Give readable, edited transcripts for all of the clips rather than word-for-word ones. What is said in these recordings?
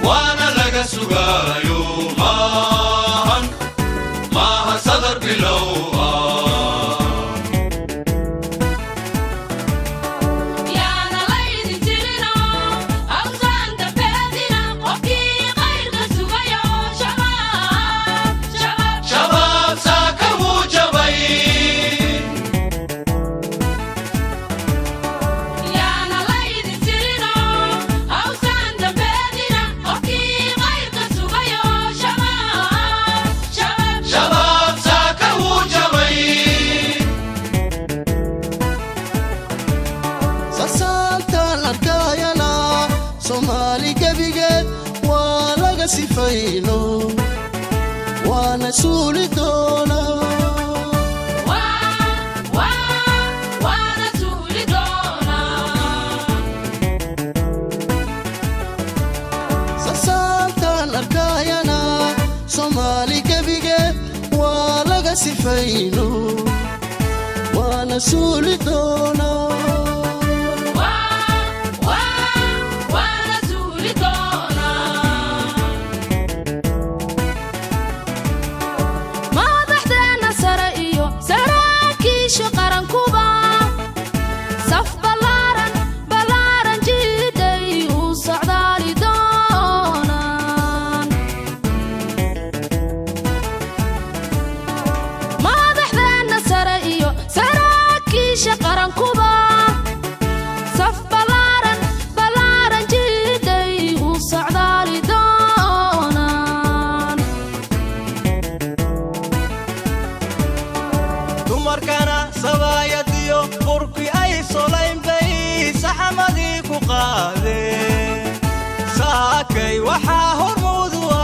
وانا لقى سقايو ماهن صدر بلوها Somali gabigeed waa laga sifayno waana suuli doonaa sasaantaan arkayana Somali gabigeed waa laga sifayno waana suuli doonaa dumarkana sabayadiyo qurqi ay solayn bay saxamadii ku qaadeen saakay waxa hormuudwa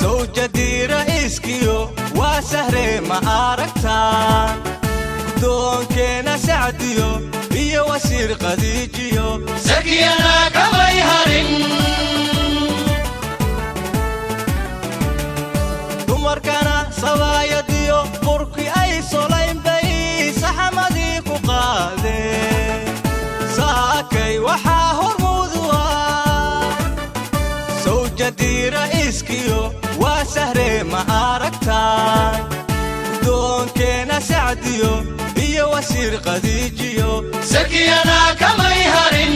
sawjadii ra'iiskiyo waa sahre ma aragtaan doonkeena sacdiyo iyo wasiir qadiijiyo sakiyana kamay harin dumarkana sabayadiyo qurqi ay solayn bay saxamadii ku qaadeen saakay waxa hormuudwa sawjadii ra'iiskiyo waa sahre ma aragtaan doonkeena sacdiyo iyo wasiir qadiijiyo sakiyana kamay harin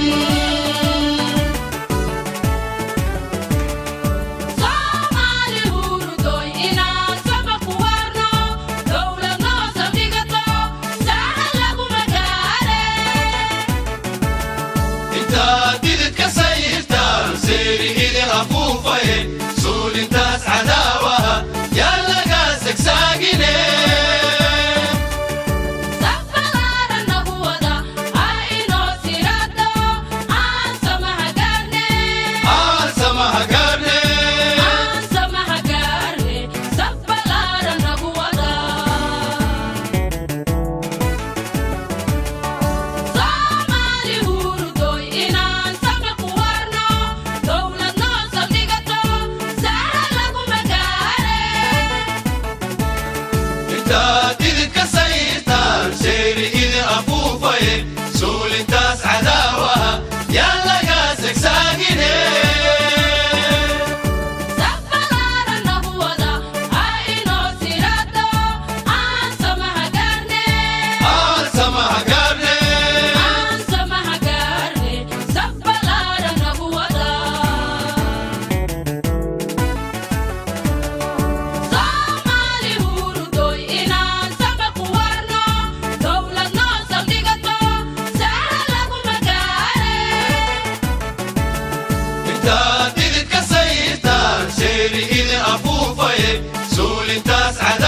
سولي انتاس عدا